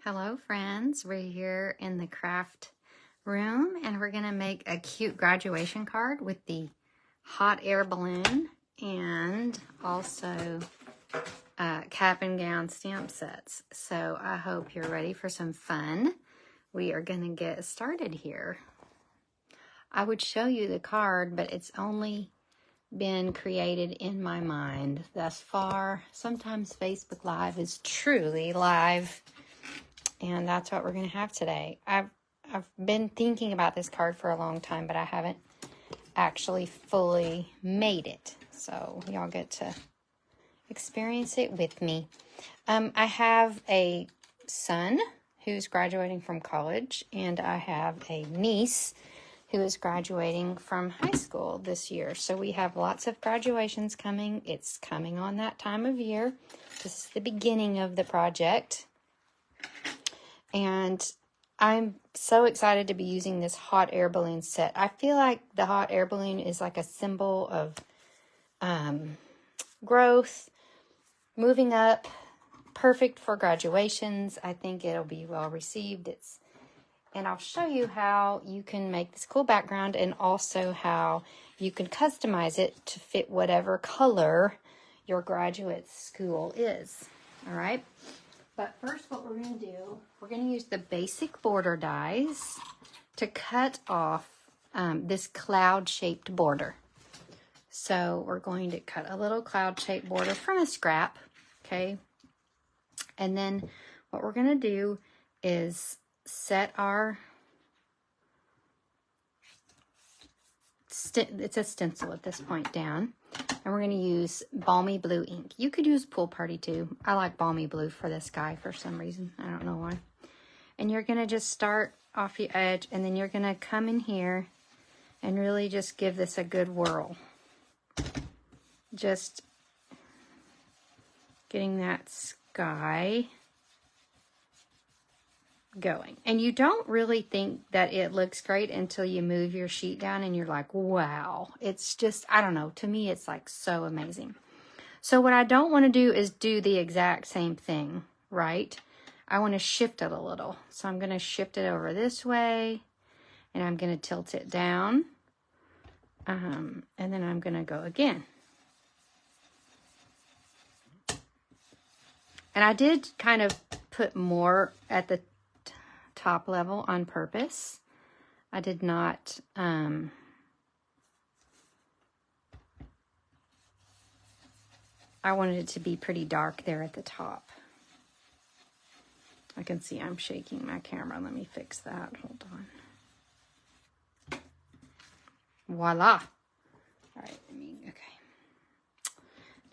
Hello friends, we're here in the craft room and we're going to make a cute graduation card with the hot air balloon and also cap and gown stamp sets. So I hope you're ready for some fun. We are going to get started here. I would show you the card, but it's only been created in my mind thus far. Sometimes Facebook Live is truly live. And that's what we're going to have today. I've been thinking about this card for a long time, but I haven't actually fully made it. So y'all get to experience it with me. I have a son who's graduating from college, and I have a niece who is graduating from high school this year. So we have lots of graduations coming. It's coming on that time of year. This is the beginning of the project. And I'm so excited to be using this hot air balloon set. I feel like the hot air balloon is like a symbol of growth, moving up, perfect for graduations. I think it'll be well received. And I'll show you how you can make this cool background and also how you can customize it to fit whatever color your graduate school is. All right. But first what we're going to do, we're going to use the basic border dies to cut off this cloud-shaped border. So we're going to cut a little cloud-shaped border from a scrap, okay? And then what we're going to do is set our, it's a stencil at this point down. And we're going to use Balmy Blue ink. You could use Pool Party too. I like Balmy Blue for this guy for some reason. I don't know why. And you're going to just start off the edge, and then you're going to come in here and really just give this a good whirl. Just getting that sky going. And you don't really think that it looks great until you move your sheet down and you're like, wow. It's just, I don't know, to me it's like so amazing. So what I don't want to do is do the exact same thing, right? I want to shift it a little. So I'm going to shift it over this way and I'm going to tilt it down. And then I'm going to go again. And I did kind of put more at the top level on purpose. I did not I wanted it to be pretty dark there at the top. I can see I'm shaking my camera. Let me fix that. Hold on. Voila. All right, okay.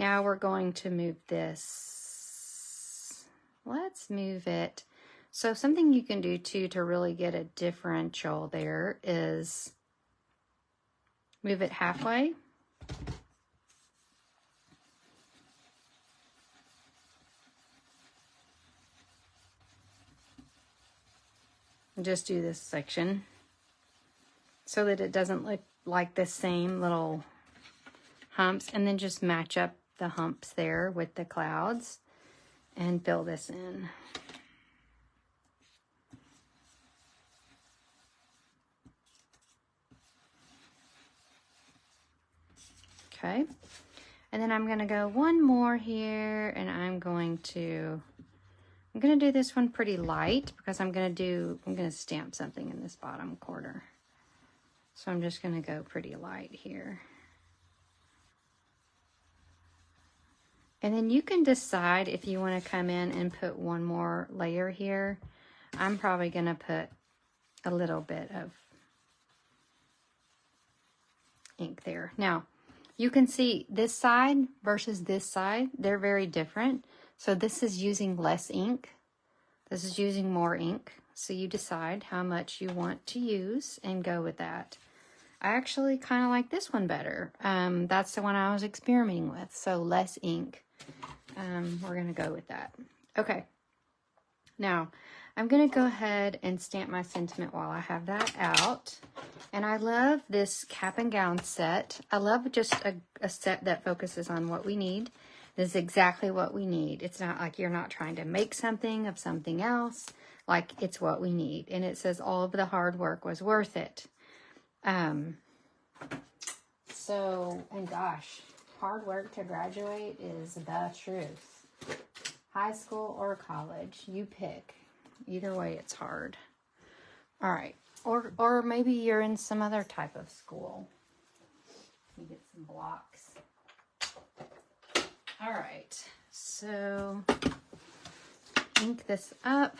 Now we're going to move this. Let's move it. So something you can do too to really get a differential there is move it halfway. And just do this section so that it doesn't look like the same little humps, and then just match up the humps there with the clouds and fill this in. Okay, and then I'm going to go one more here, and I'm going to do this one pretty light because I'm going to stamp something in this bottom quarter. So I'm just going to go pretty light here. And then you can decide if you want to come in and put one more layer here. I'm probably going to put a little bit of ink there. Now, you can see this side versus this side, they're very different. So this is using less ink. This is using more ink. So you decide how much you want to use and go with that. I actually kind of like this one better. That's the one I was experimenting with. So less ink. We're going to go with that. Okay. Now, I'm going to go ahead and stamp my sentiment while I have that out. And I love this cap and gown set. I love just a set that focuses on what we need. This is exactly what we need. It's not like you're not trying to make something of something else. Like, it's what we need. And it says all of the hard work was worth it. So, and gosh, hard work to graduate is the truth. High school or college, you pick. Either way, it's hard. All right. Or maybe you're in some other type of school. You get some blocks. All right. So, ink this up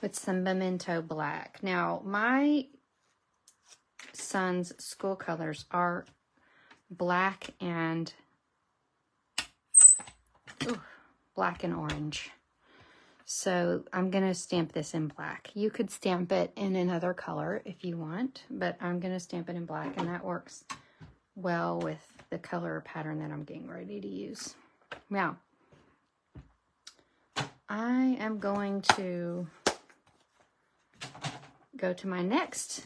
with some Memento black. Now, my son's school colors are black and orange. So I'm going to stamp this in black. You could stamp it in another color if you want, but I'm going to stamp it in black, and that works well with the color pattern that I'm getting ready to use. Now, I am going to go to my next.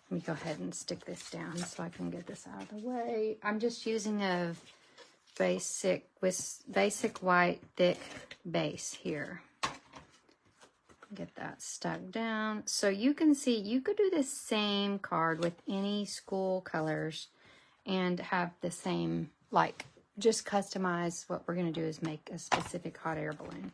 Let me go ahead and stick this down so I can get this out of the way. I'm just using a basic white thick base here. Get that stuck down. So you can see you could do the same card with any school colors and have the same, like, just customize. What we're going to do is make a specific hot air balloon.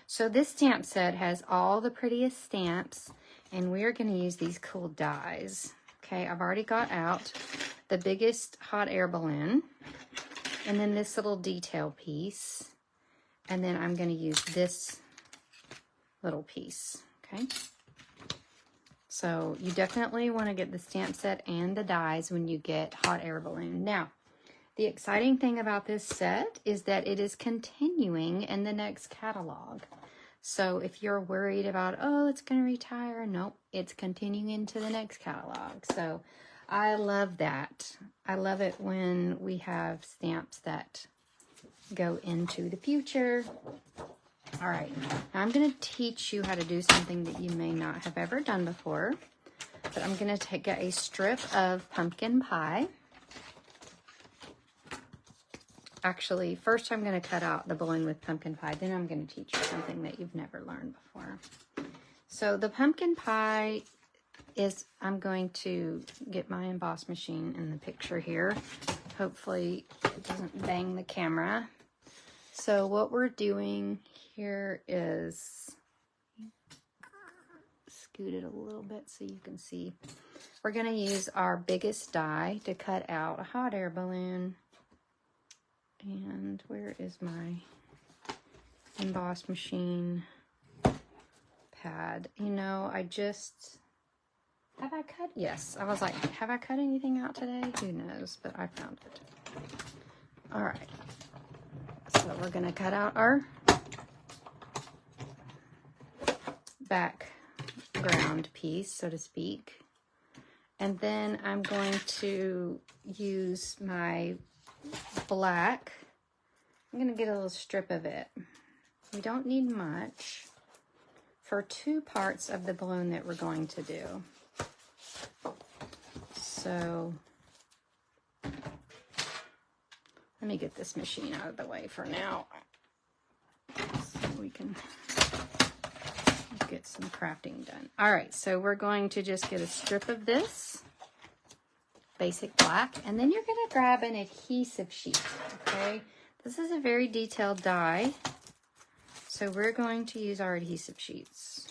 So this stamp set has all the prettiest stamps, and we're going to use these cool dies. Okay, I've already got out the biggest hot air balloon, and then this little detail piece, and then I'm going to use this little piece. Okay, so you definitely want to get the stamp set and the dies when you get hot air balloon. Now, the exciting thing about this set is that it is continuing in the next catalog. So if you're worried about, oh, it's going to retire, nope, it's continuing into the next catalog. So I love that. I love it when we have stamps that go into the future. All right, now I'm going to teach you how to do something that you may not have ever done before. But I'm going to get a strip of pumpkin pie. Actually, first I'm going to cut out the balloon with pumpkin pie. Then I'm going to teach you something that you've never learned before. So the pumpkin pie is, I'm going to get my emboss machine in the picture here. Hopefully it doesn't bang the camera. So what we're doing here is, scoot it a little bit so you can see. We're going to use our biggest die to cut out a hot air balloon. And where is my emboss machine pad? You know, I just, have I cut? Yes. I was like, have I cut anything out today? Who knows, but I found it. All right. So we're going to cut out our background piece, so to speak. And then I'm going to use my black. I'm going to get a little strip of it. We don't need much for 2 parts of the balloon that we're going to do. So let me get this machine out of the way for now so we can get some crafting done. All right, so we're going to just get a strip of this basic black, and then you're going to grab an adhesive sheet. Okay, this is a very detailed die, so we're going to use our adhesive sheets.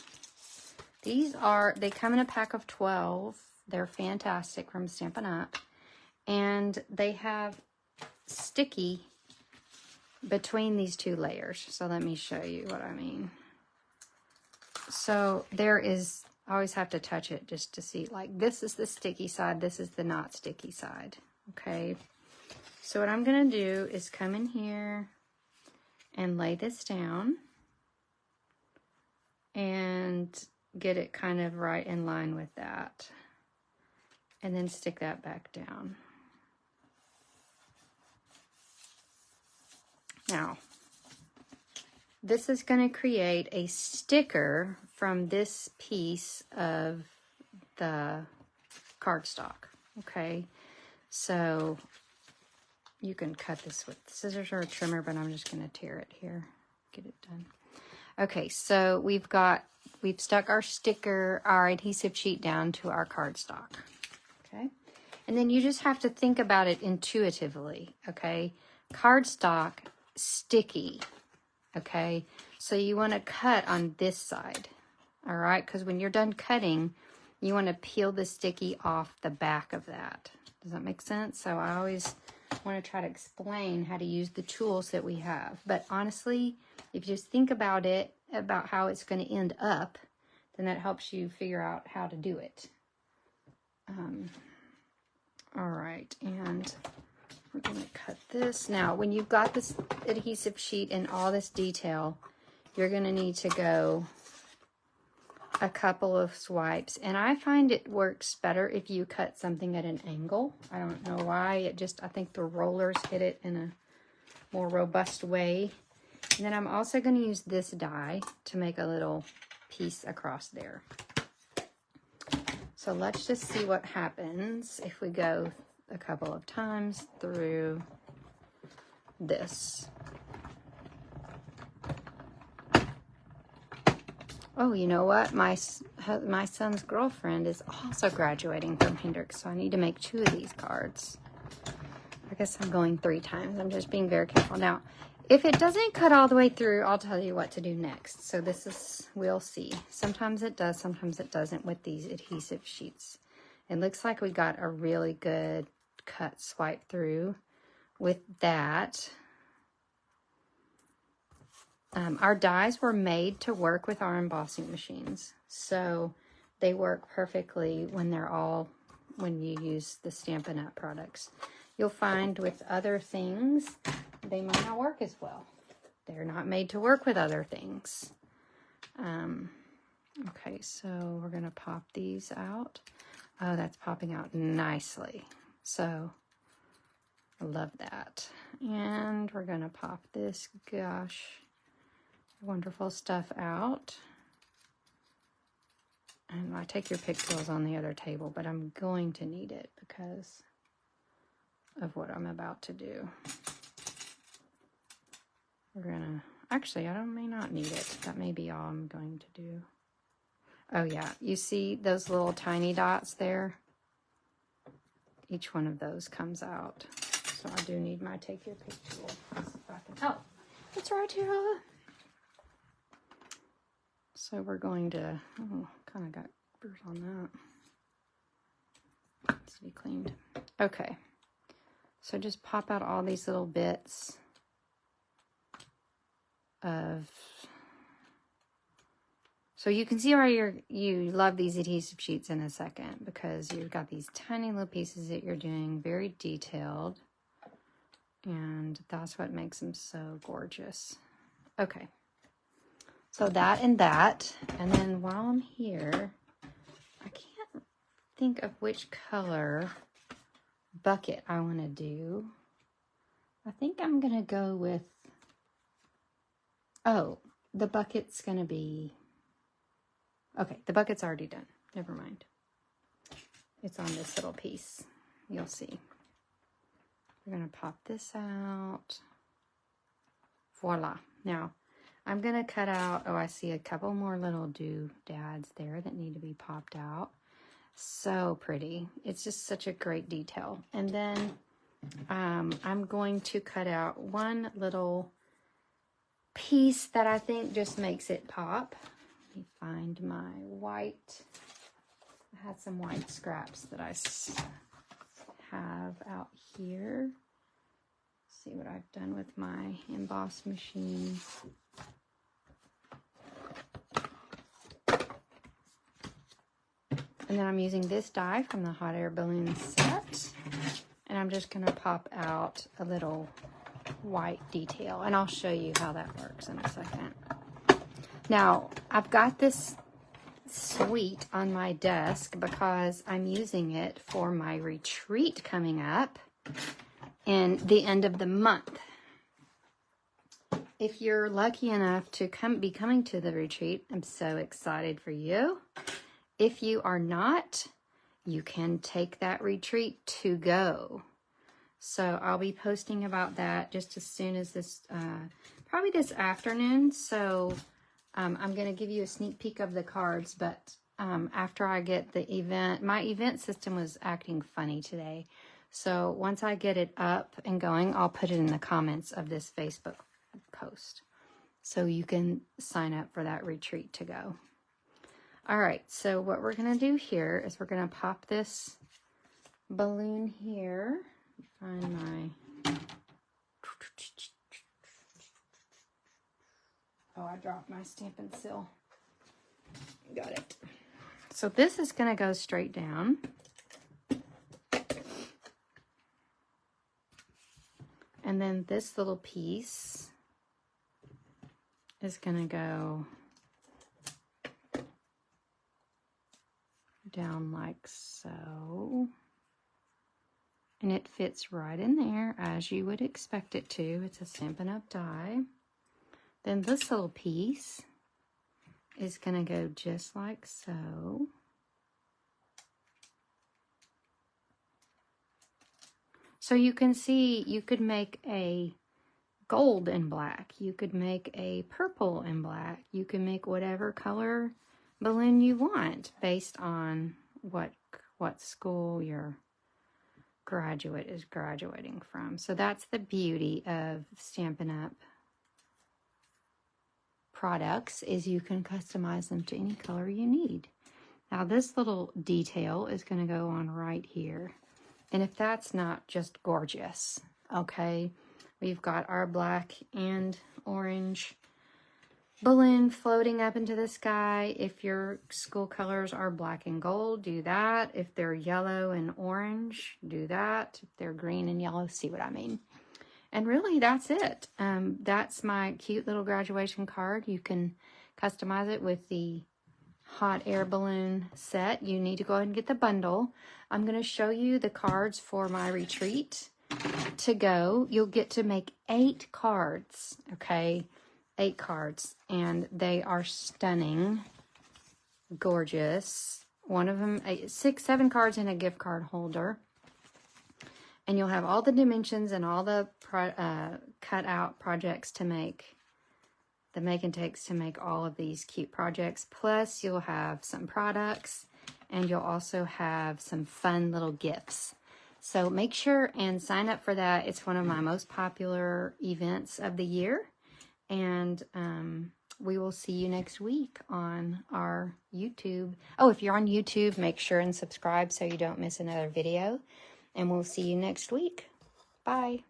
These are, they come in a pack of 12. They're fantastic from Stampin' Up, and they have sticky between these 2 layers. So let me show you what I mean. So there is, I always have to touch it just to see, like, this is the sticky side, this is the not sticky side. Okay, so what I'm going to do is come in here and lay this down and get it kind of right in line with that, and then stick that back down. Now, this is going to create a sticker from this piece of the cardstock. Okay, so You can cut this with scissors or a trimmer, but I'm just going to tear it here. Get it done. Okay, so we've stuck our sticker, our adhesive sheet down to our cardstock. Okay, and then you just have to think about it intuitively. Okay, cardstock, sticky. Okay, so you want to cut on this side. All right, because when you're done cutting, you want to peel the sticky off the back of that. Does that make sense? So I always want to try to explain how to use the tools that we have. But honestly, if you just think about it, about how it's going to end up, then that helps you figure out how to do it. All right, and we're going to cut this. Now, when you've got this adhesive sheet and all this detail, you're going to need to go a couple of swipes, and I find it works better if you cut something at an angle. I don't know why, I think the rollers hit it in a more robust way. And then I'm also going to use this die to make a little piece across there. So let's just see what happens if we go a couple of times through this. Oh, you know what? My son's girlfriend is also graduating from Hendrix, so I need to make 2 of these cards. I guess I'm going 3 times. I'm just being very careful. Now, if it doesn't cut all the way through, I'll tell you what to do next. So this is, we'll see. Sometimes it does, sometimes it doesn't with these adhesive sheets. It looks like we got a really good cut swipe through with that. Our dies were made to work with our embossing machines. So they work perfectly when you use the Stampin' Up! Products. You'll find with other things, they might not work as well. They're not made to work with other things. Okay, so we're going to pop these out. Oh, that's popping out nicely. So I love that. And we're going to pop this, gosh, wonderful stuff out. And I take your pick tools on the other table, but I'm going to need it because of what I'm about to do. We're gonna, actually, I may not need it. That may be all I'm going to do. Oh yeah, you see those little tiny dots there? Each one of those comes out. So I do need my take your pick tool. Oh, it's right here. So we're going to, oh, kind of got dirt on that. Needs to be cleaned. Okay. So just pop out all these little bits of, so you can see why you love these adhesive sheets in a second, because you've got these tiny little pieces that you're doing, very detailed, and that's what makes them so gorgeous. Okay. So that and that, and then while I'm here, I can't think of which color bucket I want to do. I think I'm going to go with, oh, the bucket's going to be, okay, the bucket's already done. Never mind. It's on this little piece. You'll see. We're going to pop this out. Voila. Now, I'm going to cut out, oh, I see a couple more little doodads there that need to be popped out. So pretty. It's just such a great detail. And then I'm going to cut out one little piece that I think just makes it pop. Let me find my white. I had some white scraps that I have out here. See what I've done with my emboss machine. And then I'm using this die from the hot air balloon set. And I'm just going to pop out a little white detail. And I'll show you how that works in a second. Now, I've got this suite on my desk because I'm using it for my retreat coming up in the end of the month. If you're lucky enough to be coming to the retreat, I'm so excited for you. If you are not, you can take that retreat to go. So I'll be posting about that just as soon as this, probably this afternoon. So I'm going to give you a sneak peek of the cards, but after I get the event, my event system was acting funny today. So once I get it up and going, I'll put it in the comments of this Facebook post. So you can sign up for that retreat to go. All right, so what we're going to do here is we're going to pop this balloon here. Find my... Oh, I dropped my Stampin' Seal. Got it. So this is going to go straight down. And then this little piece is going to go down like so. And it fits right in there as you would expect it to. It's a Stampin' Up! Die. Then this little piece is going to go just like so. So you can see you could make a gold and black. You could make a purple and black. You can make whatever color balloon you want based on what school your graduate is graduating from. So that's the beauty of Stampin' Up! Products, is you can customize them to any color you need. Now this little detail is going to go on right here. And if that's not just gorgeous, okay, we've got our black and orange balloon floating up into the sky. If your school colors are black and gold, do that. If they're yellow and orange, do that. If they're green and yellow, see what I mean. And really, that's it. That's my cute little graduation card. You can customize it with the hot air balloon set. You need to go ahead and get the bundle. I'm going to show you the cards for my retreat to go. You'll get to make 8 cards, okay? 8 cards, and they are stunning, gorgeous. One of them, 7 cards in a gift card holder. And you'll have all the dimensions and all the cut out projects to make, the make and takes to make all of these cute projects. Plus you'll have some products, and you'll also have some fun little gifts. So make sure and sign up for that. It's one of my most popular events of the year. And we will see you next week on our YouTube. Oh, if you're on YouTube, make sure and subscribe so you don't miss another video. And we'll see you next week. Bye.